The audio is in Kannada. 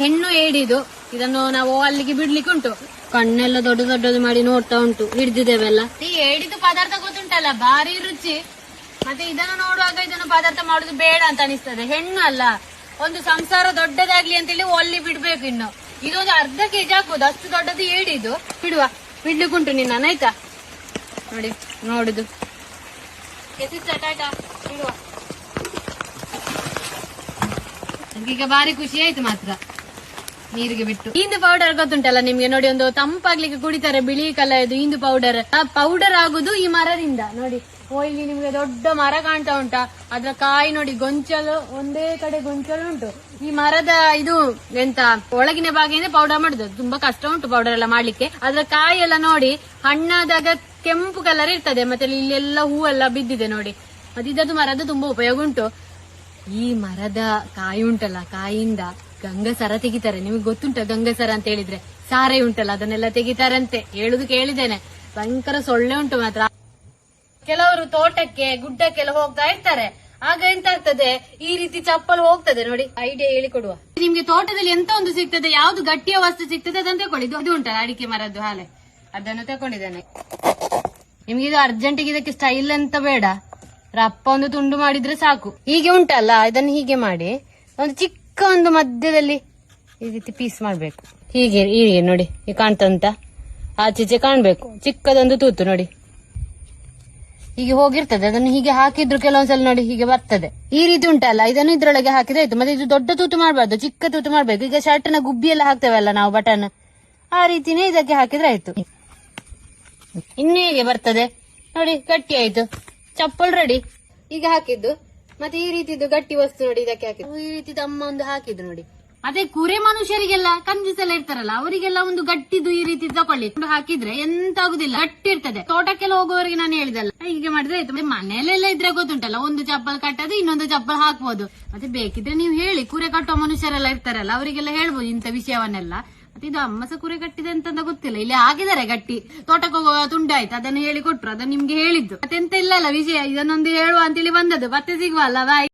ಹೆಣ್ಣು ಏಡಿದು. ಇದನ್ನು ನಾವು ಅಲ್ಲಿಗೆ ಬಿಡ್ಲಿಕ್ಕೆ ಉಂಟು. ಕಣ್ಣೆಲ್ಲ ದೊಡ್ಡ ದೊಡ್ಡದು ಮಾಡಿ ನೋಡ್ತಾ ಉಂಟು. ಹಿಡ್ದಿದ್ದೇವೆಲ್ಲ. ಈ ಏಡಿದು ಪದಾರ್ಥ ಗೊತ್ತುಂಟಲ್ಲ, ಭಾರಿ ರುಚಿ. ಮತ್ತೆ ಇದನ್ನು ನೋಡುವಾಗ ಇದನ್ನು ಪದಾರ್ಥ ಮಾಡುದು ಬೇಡ ಅಂತ ಅನಿಸ್ತದೆ. ಹೆಣ್ಣು ಅಲ್ಲ, ಒಂದು ಸಂಸಾರ ದೊಡ್ಡದಾಗ್ಲಿ ಅಂತೇಳಿ ಒಲ್ಲಿ ಬಿಡ್ಬೇಕು. ಇನ್ನು ಇದೊಂದು ಅರ್ಧ ಕೆಜಿ ಹಾಕುದು, ಅಷ್ಟು ದೊಡ್ಡದು ಏಡಿದು. ಬಿಡ್ಲಿಕ್ಕುಂಟು ನಿನ್ನ, ಆಯ್ತಾ? ನೋಡಿ ನೋಡುದು ಬಿಡುವ. ಈಗ ಭಾರಿ ಖುಷಿ ಆಯ್ತು ಮಾತ್ರ ನೀರಿಗೆ ಬಿಟ್ಟು. ಇಂದು ಪೌಡರ್ ಗೊತ್ತುಂಟಲ್ಲ ನಿಮ್ಗೆ, ನೋಡಿ ಒಂದು ತಂಪಾಗ್ಲಿಕ್ಕೆ ಕುಡಿತಾರೆ ಬಿಳಿ ಕಲರ್ ಇಂದು ಪೌಡರ್. ಆ ಪೌಡರ್ ಆಗುದು ಈ ಮರದಿಂದ. ನೋಡಿ ಇಲ್ಲಿ ನಿಮ್ಗೆ ದೊಡ್ಡ ಮರ ಕಾಣ್ತಾ ಉಂಟಾ? ಅದ್ರ ಕಾಯಿ ನೋಡಿ, ಗೊಂಚಲು ಒಂದೇ ಕಡೆ ಗೊಂಚಲು ಉಂಟು. ಈ ಮರದ ಇದು ಎಂತ ಒಳಗಿನ ಭಾಗದಿಂದ ಪೌಡರ್ ಮಾಡುದು. ತುಂಬಾ ಕಷ್ಟ ಉಂಟು ಪೌಡರ್ ಎಲ್ಲ ಮಾಡ್ಲಿಕ್ಕೆ. ಅದ್ರ ಕಾಯಿ ಎಲ್ಲ ನೋಡಿ ಹಣ್ಣಾದಾಗ ಕೆಂಪು ಕಲರ್ ಇರ್ತದೆ. ಮತ್ತೆ ಇಲ್ಲೆಲ್ಲ ಹೂವೆಲ್ಲ ಬಿದ್ದಿದೆ ನೋಡಿ. ಮತ್ತೆ ಇದದ್ದು ಮರದ ತುಂಬಾ ಉಪಯೋಗ ಉಂಟು. ಈ ಮರದ ಕಾಯಿ ಉಂಟಲ್ಲ, ಕಾಯಿಯಿಂದ ಗಂಗಸರ ತೆಗಿತಾರೆ. ನಿಮಗೆ ಗೊತ್ತುಂಟ ಗಂಗಸರ ಅಂತ ಹೇಳಿದ್ರೆ? ಸಾರೆ ಉಂಟಲ್ಲ, ಅದನ್ನೆಲ್ಲ ತೆಗಿತಾರಂತೆ ಹೇಳುದು ಕೇಳಿದ್ದೇನೆ. ಭಯಂಕರ ಸೊಳ್ಳೆ ಉಂಟು ಮಾತ್ರ. ಕೆಲವರು ತೋಟಕ್ಕೆ ಗುಡ್ಡಕ್ಕೆಲ್ಲ ಹೋಗ್ತಾ ಇರ್ತಾರೆ. ಆಗ ಎಂತ ಆಗ್ತದೆ, ಈ ರೀತಿ ಚಪ್ಪಲು ಹೋಗ್ತದೆ. ನೋಡಿ ಐಡಿಯಾ ಹೇಳಿಕೊಡುವ ನಿಮ್ಗೆ. ತೋಟದಲ್ಲಿ ಎಂತ ಒಂದು ಸಿಗ್ತದೆ, ಯಾವ್ದು ಗಟ್ಟಿಯ ವಸ್ತು ಸಿಗ್ತದೆ ಅದನ್ನು ತಕೊಳ್ಳಿ. ಇದು ಉಂಟಲ್ಲ ಅಡಿಕೆ ಮರದ್ದು ಹಾಲೆ, ಅದನ್ನು ತಕೊಂಡಿದ್ದಾನೆ. ನಿಮ್ಗೆ ಇದು ಅರ್ಜೆಂಟಿಗೆ ಇದಕ್ಕೆ ಸ್ಟೈಲ್ ಅಂತ ಬೇಡ, ರಪ್ಪ ಒಂದು ತುಂಡು ಮಾಡಿದ್ರೆ ಸಾಕು. ಹೀಗೆ ಉಂಟಲ್ಲ, ಇದನ್ನು ಹೀಗೆ ಮಾಡಿ ಒಂದು ಚಿಕ್ಕ ಒಂದು ಮಧ್ಯದಲ್ಲಿ ಈ ರೀತಿ ಪೀಸ್ ಮಾಡ್ಬೇಕು. ಹೀಗೆ ಹೀಗೆ ನೋಡಿ, ಈಗ ಕಾಣ್ತಂತ ಆಚೀಚೆ ಕಾಣ್ಬೇಕು. ಚಿಕ್ಕದೊಂದು ತೂತು ನೋಡಿ, ಹೀಗೆ ಹೋಗಿರ್ತದೆ. ಅದನ್ನು ಹೀಗೆ ಹಾಕಿದ್ರು ಕೆಲವೊಂದ್ಸಲ ನೋಡಿ ಹೀಗೆ ಬರ್ತದೆ. ಈ ರೀತಿ ಉಂಟಲ್ಲ, ಇದನ್ನು ಇದ್ರೊಳಗೆ ಹಾಕಿದ್ರೆ ಆಯ್ತು. ಮತ್ತೆ ಇದು ದೊಡ್ಡ ತೂತು ಮಾಡಬಾರ್ದು, ಚಿಕ್ಕ ತೂತು ಮಾಡ್ಬೇಕು. ಈಗ ಶರ್ಟ್ನ ಗುಬ್ಬಿ ಎಲ್ಲ ಹಾಕ್ತೇವಲ್ಲ ನಾವು, ಬಟನ್, ಆ ರೀತಿನೇ ಇದಕ್ಕೆ ಹಾಕಿದ್ರೆ ಆಯ್ತು. ಇನ್ನು ಹೇಗೆ ಬರ್ತದೆ ನೋಡಿ, ಗಟ್ಟಿ ಆಯ್ತು. ಚಪ್ಪಲ್ ರೆಡಿ. ಈಗ ಹಾಕಿದ್ದು ಮತ್ತೆ ಈ ರೀತಿದ್ದು ಗಟ್ಟಿ ವಸ್ತು ನೋಡಿ ಇದಕ್ಕೆ ಹಾಕಿದ್ದು. ಈ ರೀತಿ ಅಮ್ಮ ಒಂದು ಹಾಕಿದ್ದು ನೋಡಿ. ಅದೇ ಕುರೆ ಮನುಷ್ಯರಿಗೆಲ್ಲ ಕಂಜೂಸೆಲ್ಲ ಇರ್ತಾರಲ್ಲ, ಅವರಿಗೆಲ್ಲ ಒಂದು ಗಟ್ಟಿದು ಈ ರೀತಿ ತಕೊಳ್ಳಿ ಹಾಕಿದ್ರೆ ಎಂತ ಆಗುದಿಲ್ಲ, ಗಟ್ಟಿ ಇರ್ತದೆ. ತೋಟಕ್ಕೆಲ್ಲ ಹೋಗುವವರಿಗೆ ನಾನು ಹೇಳಿದಲ್ಲ, ಹೀಗೆ ಮಾಡಿದ್ರೆ ಆಯ್ತು. ಮನೆಯಲ್ಲೆಲ್ಲ ಇದ್ರೆ ಗೊತ್ತುಂಟಲ್ಲ, ಒಂದು ಚಪ್ಪಲ್ ಕಟ್ಟದು, ಇನ್ನೊಂದು ಚಪ್ಪಲ್ ಹಾಕ್ಬೋದು. ಮತ್ತೆ ಬೇಕಿದ್ರೆ ನೀವು ಹೇಳಿ, ಕುರೆ ಕಟ್ಟುವ ಮನುಷ್ಯರೆಲ್ಲ ಇರ್ತಾರಲ್ಲ, ಅವರಿಗೆಲ್ಲ ಹೇಳ್ಬೋದು ಇಂಥ ವಿಷಯವನ್ನೆಲ್ಲ. ಮತ್ತೆ ಇದು ಅಮ್ಮಸ ಕುರೆ ಕಟ್ಟಿದೆ ಅಂತ ಗೊತ್ತಿಲ್ಲ, ಇಲ್ಲಿ ಹಾಕಿದ್ದಾರೆ ಗಟ್ಟಿ. ತೋಟಕ್ಕೆ ಹೋಗುವ ತುಂಡಾಯ್ತು, ಅದನ್ನು ಹೇಳಿ ಕೊಟ್ರು, ಅದನ್ನು ನಿಮ್ಗೆ ಹೇಳಿದ್ದು. ಮತ್ತೆಂತ ಇಲ್ಲಲ್ಲ ವಿಷಯ, ಇದನ್ನೊಂದು ಹೇಳುವ ಅಂತೇಳಿ ಬಂದದ್ದು. ಮತ್ತೆ ಸಿಗುವಲ್ಲ, ಬಾಯ್.